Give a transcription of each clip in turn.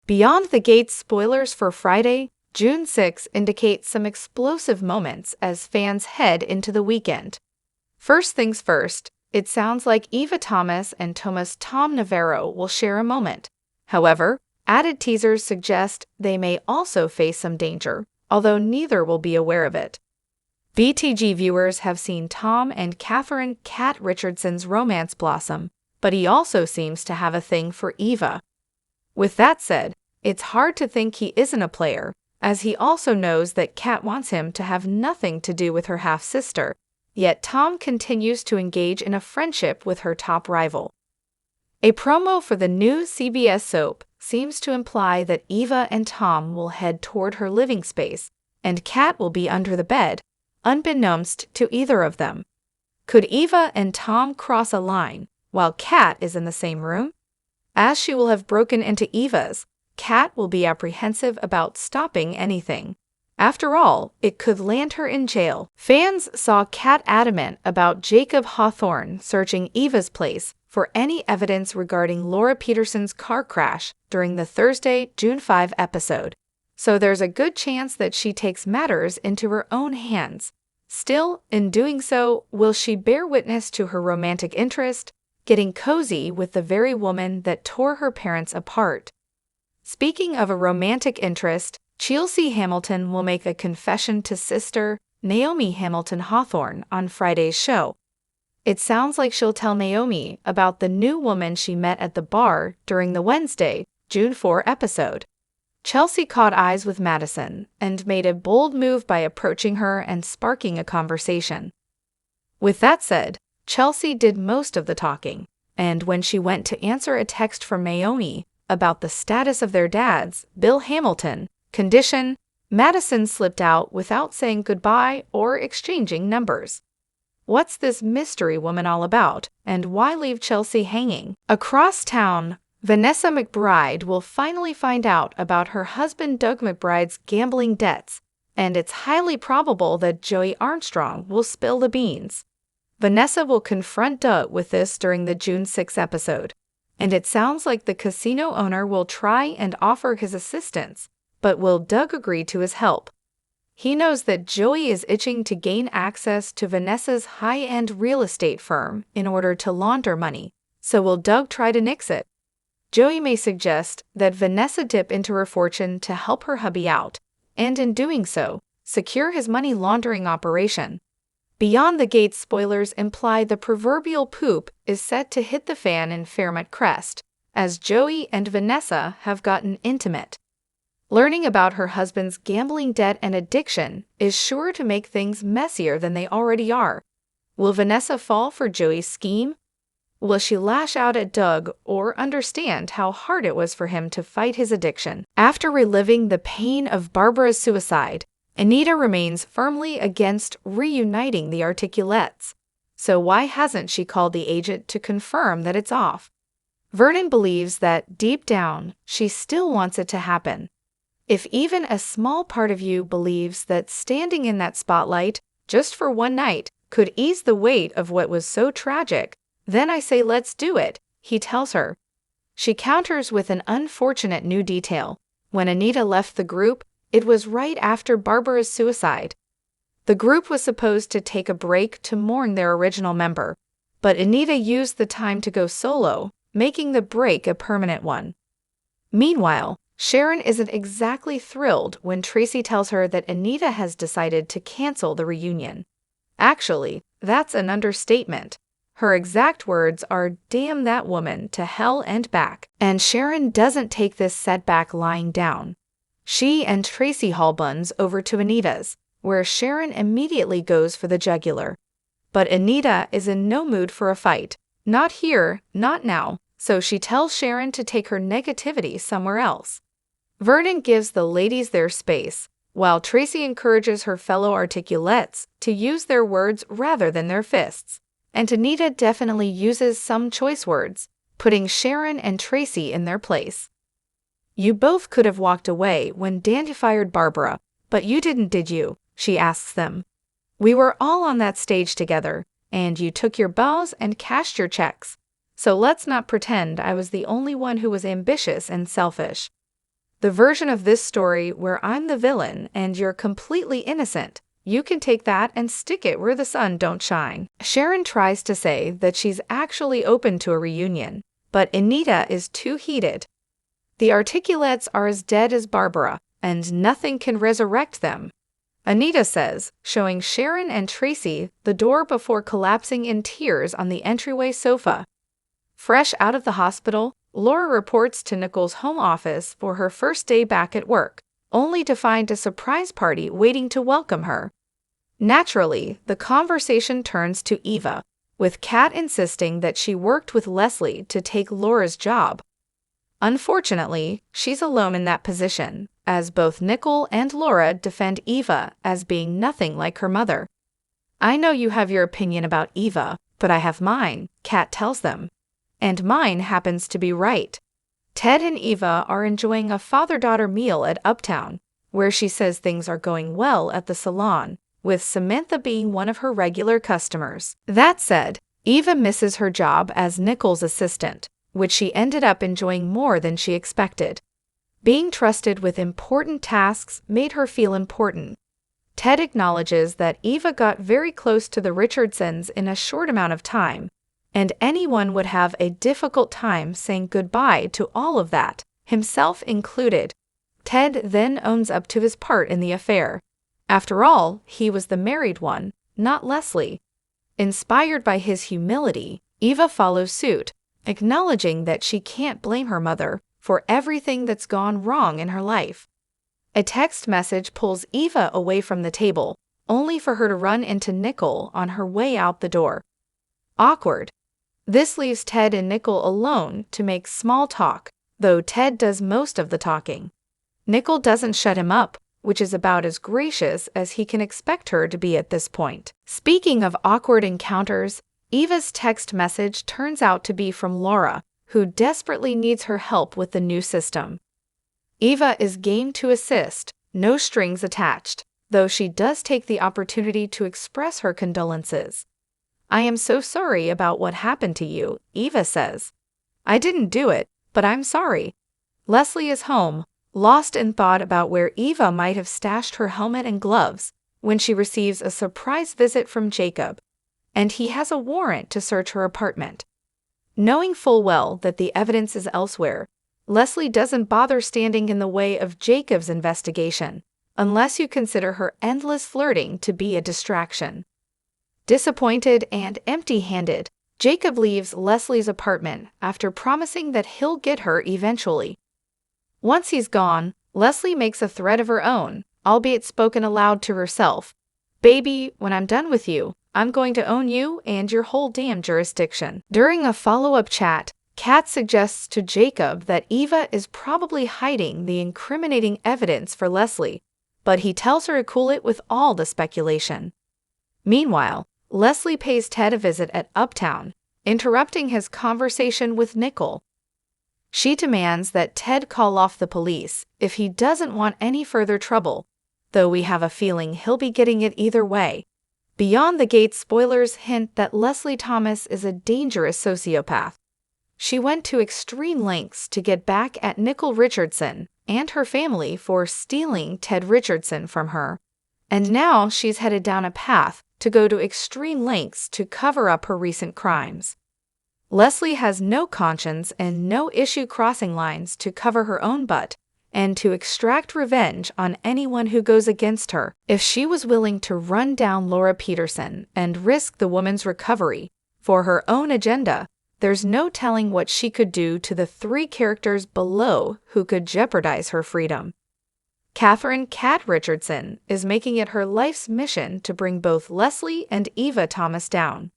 Beyond the Gates spoilers for Friday, June 6 indicate some explosive moments as fans head into the weekend. First things first, it sounds like Eva Thomas and Tom Navarro will share a moment. However, added teasers suggest they may also face some danger, although neither will be aware of it. BTG viewers have seen Tom and Catherine "Cat" Richardson's romance blossom, but he also seems to have a thing for Eva. With that said, it's hard to think he isn't a player, as he also knows that Cat wants him to have nothing to do with her half-sister, yet Tom continues to engage in a friendship with her top rival. A promo for the new CBS soap seems to imply that Eva and Tom will head toward her living space, and Cat will be under the bed, unbeknownst to either of them. Could Eva and Tom cross a line while Cat is in the same room? As she will have broken into Eva's, Cat will be apprehensive about stopping anything. After all, it could land her in jail. Fans saw Cat adamant about Jacob Hawthorne searching Eva's place for any evidence regarding Laura Peterson's car crash during the Thursday, June 5 episode, so there's a good chance that she takes matters into her own hands. Still, in doing so, will she bear witness to her romantic interest, getting cozy with the very woman that tore her parents apart? Speaking of a romantic interest, Chelsea Hamilton will make a confession to sister Naomi Hamilton Hawthorne on Friday's show. It sounds like she'll tell Naomi about the new woman she met at the bar during the Wednesday, June 4 episode. Chelsea caught eyes with Madison and made a bold move by approaching her and sparking a conversation. With that said, Chelsea did most of the talking, and when she went to answer a text from Naomi about the status of their dad's, Bill Hamilton, condition, Madison slipped out without saying goodbye or exchanging numbers. What's this mystery woman all about, and why leave Chelsea hanging? Across town, Vanessa McBride will finally find out about her husband Doug McBride's gambling debts, and it's highly probable that Joey Armstrong will spill the beans. Vanessa will confront Doug with this during the June 6 episode, and it sounds like the casino owner will try and offer his assistance, but will Doug agree to his help? He knows that Joey is itching to gain access to Vanessa's high-end real estate firm in order to launder money, so will Doug try to nix it? Joey may suggest that Vanessa dip into her fortune to help her hubby out, and in doing so, secure his money laundering operation. Beyond the Gates spoilers imply the proverbial poop is set to hit the fan in Fairmont Crest, as Joey and Vanessa have gotten intimate. Learning about her husband's gambling debt and addiction is sure to make things messier than they already are. Will Vanessa fall for Joey's scheme? Will she lash out at Doug or understand how hard it was for him to fight his addiction? After reliving the pain of Barbara's suicide, Anita remains firmly against reuniting the Articulettes. So why hasn't she called the agent to confirm that it's off? Vernon believes that, deep down, she still wants it to happen. If even a small part of you believes that standing in that spotlight, just for one night, could ease the weight of what was so tragic, then I say let's do it, he tells her. She counters with an unfortunate new detail. When Anita left the group, it was right after Barbara's suicide. The group was supposed to take a break to mourn their original member, but Anita used the time to go solo, making the break a permanent one. Meanwhile, Sharon isn't exactly thrilled when Tracy tells her that Anita has decided to cancel the reunion. Actually, that's an understatement. Her exact words are, "Damn that woman to hell and back," and Sharon doesn't take this setback lying down. She and Tracy haul Buns over to Anita's, where Sharon immediately goes for the jugular. But Anita is in no mood for a fight. Not here, not now, so she tells Sharon to take her negativity somewhere else. Vernon gives the ladies their space, while Tracy encourages her fellow Articulettes to use their words rather than their fists. And Anita definitely uses some choice words, putting Sharon and Tracy in their place. "You both could have walked away when Dandy fired Barbara, but you didn't, did you?" she asks them. "We were all on that stage together, and you took your bows and cashed your checks. So let's not pretend I was the only one who was ambitious and selfish." The version of this story where I'm the villain and you're completely innocent. You can take that and stick it where the sun don't shine. Sharon tries to say that she's actually open to a reunion, but Anita is too heated. The articulates are as dead as Barbara, and nothing can resurrect them. Anita says, showing Sharon and Tracy the door before collapsing in tears on the entryway sofa. Fresh out of the hospital, Laura reports to Nicole's home office for her first day back at work, only to find a surprise party waiting to welcome her. Naturally, the conversation turns to Eva, with Kat insisting that she worked with Leslie to take Laura's job. Unfortunately, she's alone in that position, as both Nicole and Laura defend Eva as being nothing like her mother. I know you have your opinion about Eva, but I have mine, Kat tells them. And mine happens to be right. Ted and Eva are enjoying a father-daughter meal at Uptown, where she says things are going well at the salon, with Samantha being one of her regular customers. That said, Eva misses her job as Nicole's assistant, which she ended up enjoying more than she expected. Being trusted with important tasks made her feel important. Ted acknowledges that Eva got very close to the Richardsons in a short amount of time, and anyone would have a difficult time saying goodbye to all of that, himself included. Ted then owns up to his part in the affair. After all, he was the married one, not Leslie. Inspired by his humility, Eva follows suit, acknowledging that she can't blame her mother for everything that's gone wrong in her life. A text message pulls Eva away from the table, only for her to run into Nicole on her way out the door. Awkward. This leaves Ted and Nicole alone to make small talk, though Ted does most of the talking. Nicole doesn't shut him up, which is about as gracious as he can expect her to be at this point. Speaking of awkward encounters, Eva's text message turns out to be from Laura, who desperately needs her help with the new system. Eva is game to assist, no strings attached, though she does take the opportunity to express her condolences. I am so sorry about what happened to you, Eva says. I didn't do it, but I'm sorry. Leslie is home, lost in thought about where Eva might have stashed her helmet and gloves, when she receives a surprise visit from Jacob, and he has a warrant to search her apartment. Knowing full well that the evidence is elsewhere, Leslie doesn't bother standing in the way of Jacob's investigation, unless you consider her endless flirting to be a distraction. Disappointed and empty-handed, Jacob leaves Leslie's apartment after promising that he'll get her eventually. Once he's gone, Leslie makes a threat of her own, albeit spoken aloud to herself. Baby, when I'm done with you, I'm going to own you and your whole damn jurisdiction. During a follow-up chat, Kat suggests to Jacob that Eva is probably hiding the incriminating evidence for Leslie, but he tells her to cool it with all the speculation. Meanwhile, Leslie pays Ted a visit at Uptown, interrupting his conversation with Nicole. She demands that Ted call off the police if he doesn't want any further trouble, though we have a feeling he'll be getting it either way. Beyond the Gate spoilers hint that Leslie Thomas is a dangerous sociopath. She went to extreme lengths to get back at Nicole Richardson and her family for stealing Ted Richardson from her, and now she's headed down a path to go to extreme lengths to cover up her recent crimes. Leslie has no conscience and no issue crossing lines to cover her own butt and to extract revenge on anyone who goes against her. If she was willing to run down Laura Peterson and risk the woman's recovery for her own agenda, there's no telling what she could do to the three characters below who could jeopardize her freedom. Catherine "Kat" Richardson is making it her life's mission to bring both Leslie and Eva Thomas down.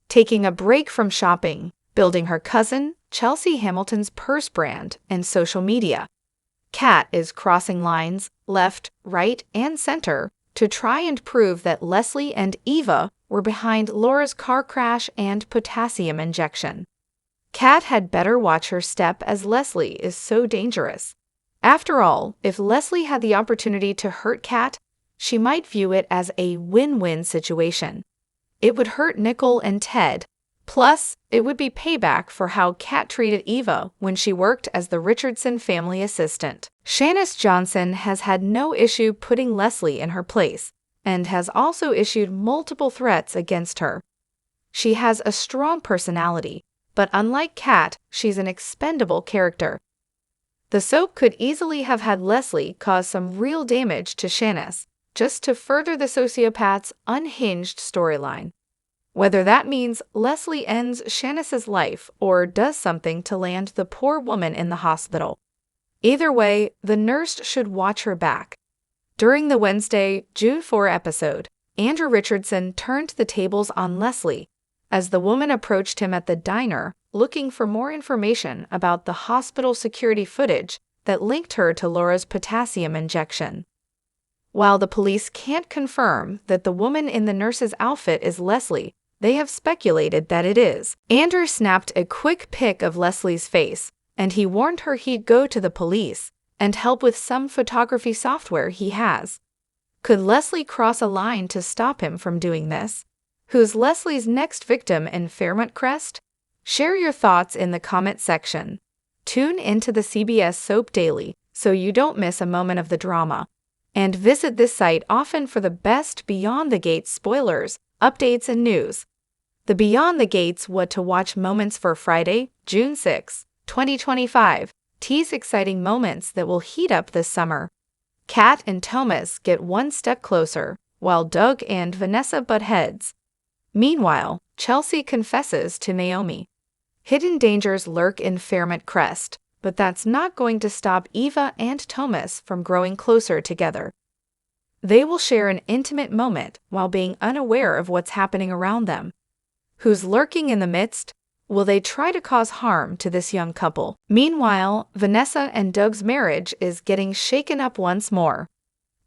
Taking a break from shopping, building her cousin Chelsea Hamilton's purse brand, and social media, Kat is crossing lines, left, right, and center, to try and prove that Leslie and Eva were behind Laura's car crash and potassium injection. Kat had better watch her step as Leslie is so dangerous. After all, if Leslie had the opportunity to hurt Kat, she might view it as a win-win situation. It would hurt Nicole and Ted, Plus, it would be payback for how Kat treated Eva when she worked as the Richardson family assistant. Shanice Johnson has had no issue putting Leslie in her place, and has also issued multiple threats against her. She has a strong personality, but unlike Kat, she's an expendable character. The soap could easily have had Leslie cause some real damage to Shanice, just to further the sociopath's unhinged storyline. Whether that means Leslie ends Shanice's life or does something to land the poor woman in the hospital. Either way, the nurse should watch her back. During the Wednesday, June 4 episode, Andrew Richardson turned the tables on Leslie as the woman approached him at the diner looking for more information about the hospital security footage that linked her to Laura's potassium injection. While the police can't confirm that the woman in the nurse's outfit is Leslie, they have speculated that it is. Andrew snapped a quick pic of Leslie's face, and he warned her he'd go to the police and help with some photography software he has. Could Leslie cross a line to stop him from doing this? Who's Leslie's next victim in Fairmont Crest? Share your thoughts in the comment section. Tune into the CBS Soap Daily so you don't miss a moment of the drama. And visit this site often for the best Beyond the Gates spoilers, updates, and news. The Beyond the Gates What to Watch moments for Friday, June 6, 2025, tease exciting moments that will heat up this summer. Kat and Thomas get one step closer, while Doug and Vanessa butt heads. Meanwhile, Chelsea confesses to Naomi. Hidden dangers lurk in Fairmont Crest, but that's not going to stop Eva and Thomas from growing closer together. They will share an intimate moment while being unaware of what's happening around them. Who's lurking in the midst? Will they try to cause harm to this young couple? Meanwhile, Vanessa and Doug's marriage is getting shaken up once more.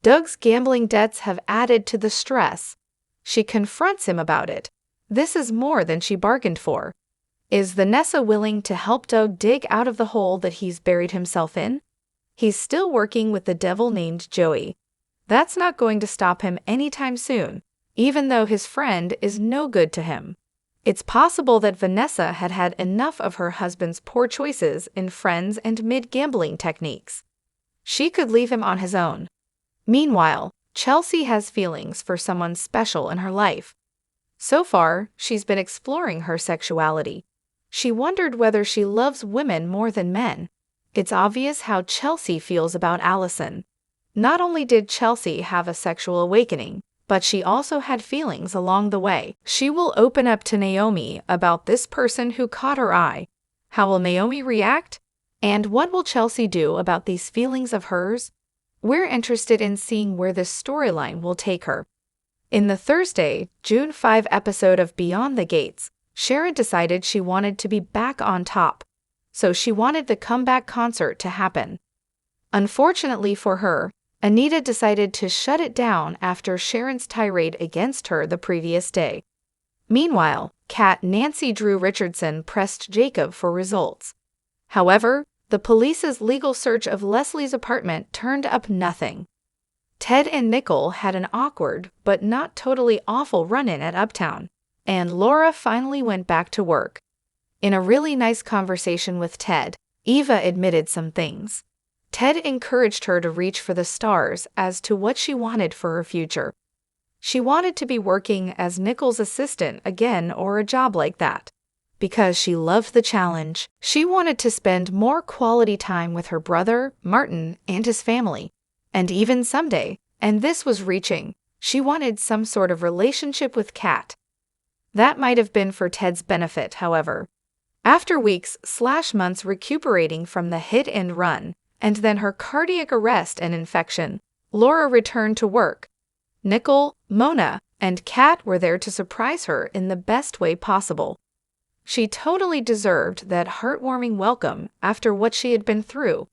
Doug's gambling debts have added to the stress. She confronts him about it. This is more than she bargained for. Is Vanessa willing to help Doug dig out of the hole that he's buried himself in? He's still working with the devil named Joey. That's not going to stop him anytime soon, even though his friend is no good to him. It's possible that Vanessa had had enough of her husband's poor choices in friends and mid-gambling techniques. She could leave him on his own. Meanwhile, Chelsea has feelings for someone special in her life. So far, she's been exploring her sexuality. She wondered whether she loves women more than men. It's obvious how Chelsea feels about Allison. Not only did Chelsea have a sexual awakening, but she also had feelings along the way. She will open up to Naomi about this person who caught her eye. How will Naomi react? And what will Chelsea do about these feelings of hers? We're interested in seeing where this storyline will take her. In the Thursday, June 5 episode of Beyond the Gates, Sharon decided she wanted to be back on top, so she wanted the comeback concert to happen. Unfortunately for her, Anita decided to shut it down after Sharon's tirade against her the previous day. Meanwhile, Kat Nancy Drew Richardson pressed Jacob for results. However, the police's legal search of Leslie's apartment turned up nothing. Ted and Nicole had an awkward but not totally awful run-in at Uptown, and Laura finally went back to work. In a really nice conversation with Ted, Eva admitted some things. Ted encouraged her to reach for the stars as to what she wanted for her future. She wanted to be working as Nicole's assistant again or a job like that. Because she loved the challenge, she wanted to spend more quality time with her brother, Martin, and his family. And even someday, and this was reaching, she wanted some sort of relationship with Kat. That might have been for Ted's benefit, however. After weeks/months recuperating from the hit and run, and then her cardiac arrest and infection, Laura returned to work. Nicole, Mona, and Kat were there to surprise her in the best way possible. She totally deserved that heartwarming welcome after what she had been through.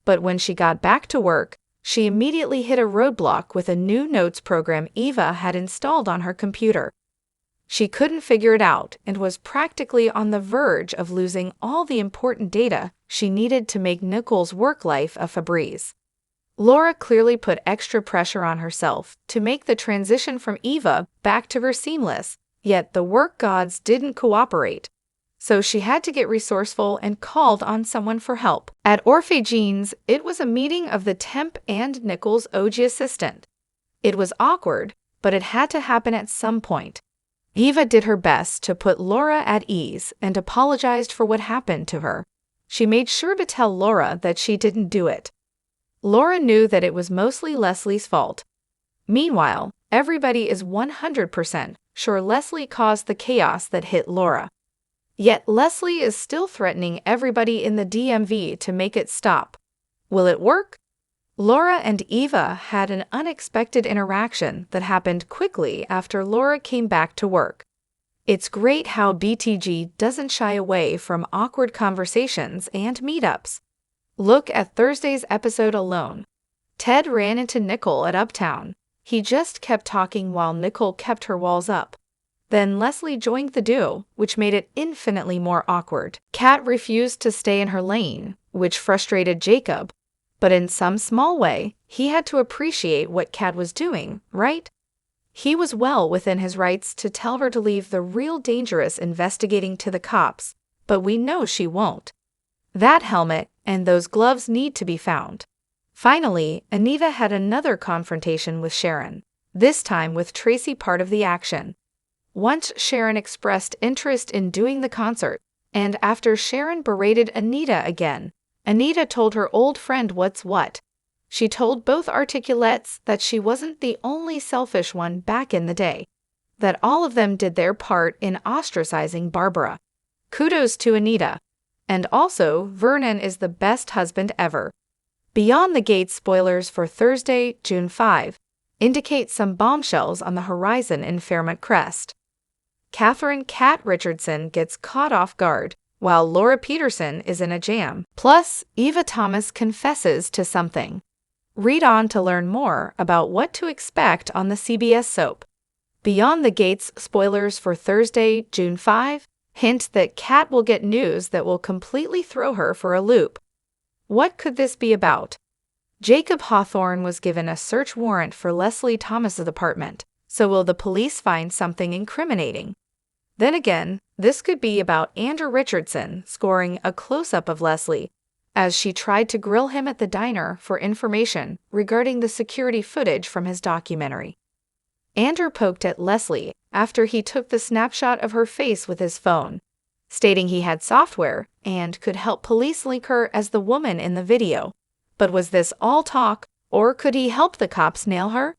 But when she got back to work, she immediately hit a roadblock with a new notes program Eva had installed on her computer. She couldn't figure it out and was practically on the verge of losing all the important data she needed to make Nicole's work life a Febreze. Laura clearly put extra pressure on herself to make the transition from Eva back to her seamless, Yet the work gods didn't cooperate. So she had to get resourceful and called on someone for help. At Orphagene's, it was a meeting of the temp and Nichols' OG assistant. It was awkward, but it had to happen at some point. Eva did her best to put Laura at ease and apologized for what happened to her. She made sure to tell Laura that she didn't do it. Laura knew that it was mostly Leslie's fault. Meanwhile, everybody is 100% sure Leslie caused the chaos that hit Laura. Yet Leslie is still threatening everybody in the DMV to make it stop. Will it work? Laura and Eva had an unexpected interaction that happened quickly after Laura came back to work. It's great how BTG doesn't shy away from awkward conversations and meetups. Look at Thursday's episode alone. Ted ran into Nicole at Uptown. He just kept talking while Nicole kept her walls up. Then Leslie joined the duo, which made it infinitely more awkward. Kat refused to stay in her lane, which frustrated Jacob. But in some small way, he had to appreciate what Kat was doing, right? He was well within his rights to tell her to leave the real dangerous investigating to the cops, but we know she won't. That helmet and those gloves need to be found. Finally, Anita had another confrontation with Sharon, this time with Tracy part of the action. Once Sharon expressed interest in doing the concert, and after Sharon berated Anita again, Anita told her old friend what's what. She told both articulates that she wasn't the only selfish one back in the day, that all of them did their part in ostracizing Barbara. Kudos to Anita. And also, Vernon is the best husband ever. Beyond the Gates spoilers for Thursday, June 5, indicate some bombshells on the horizon in Fairmont Crest. Catherine "Cat" Richardson gets caught off guard, while Laura Peterson is in a jam. Plus, Eva Thomas confesses to something. Read on to learn more about what to expect on the CBS soap. Beyond the Gates spoilers for Thursday, June 5, hint that Kat will get news that will completely throw her for a loop. What could this be about? Jacob Hawthorne was given a search warrant for Leslie Thomas's apartment, so will the police find something incriminating? Then again, this could be about Andrew Richardson scoring a close-up of Leslie, as she tried to grill him at the diner for information regarding the security footage from his documentary. Andrew poked at Leslie after he took the snapshot of her face with his phone, stating he had software and could help police link her as the woman in the video. But was this all talk, or could he help the cops nail her?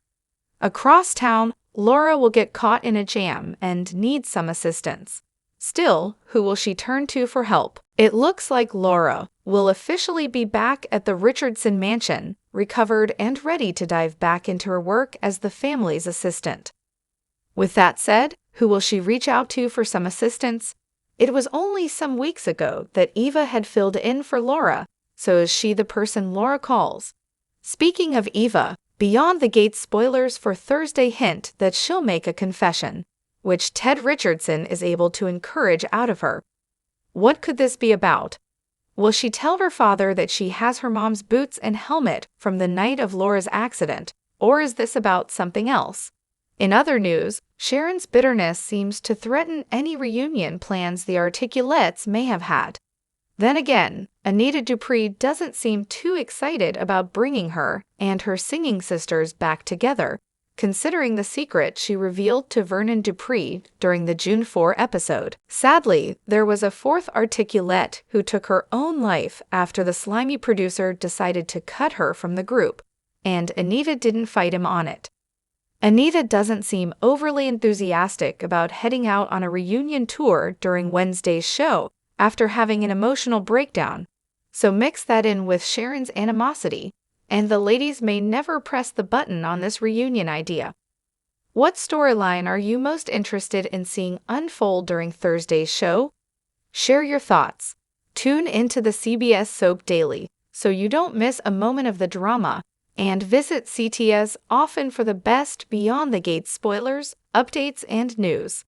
Across town, Laura will get caught in a jam and need some assistance. Still, who will she turn to for help? It looks like Laura will officially be back at the Richardson mansion, recovered and ready to dive back into her work as the family's assistant. With that said, who will she reach out to for some assistance? It was only some weeks ago that Eva had filled in for Laura, so is she the person Laura calls? Speaking of Eva, Beyond the Gates spoilers for Thursday hint that she'll make a confession, which Ted Richardson is able to encourage out of her. What could this be about? Will she tell her father that she has her mom's boots and helmet from the night of Laura's accident, or is this about something else? In other news, Sharon's bitterness seems to threaten any reunion plans the Articulates may have had. Then again, Anita Dupree doesn't seem too excited about bringing her and her singing sisters back together, considering the secret she revealed to Vernon Dupree during the June 4 episode. Sadly, there was a fourth Articulate who took her own life after the slimy producer decided to cut her from the group, and Anita didn't fight him on it. Anita doesn't seem overly enthusiastic about heading out on a reunion tour during Wednesday's show after having an emotional breakdown, so mix that in with Sharon's animosity, and the ladies may never press the button on this reunion idea. What storyline are you most interested in seeing unfold during Thursday's show? Share your thoughts. Tune into the CBS Soap Daily so you don't miss a moment of the drama, and visit CTS often for the best Beyond the Gates spoilers, updates, and news.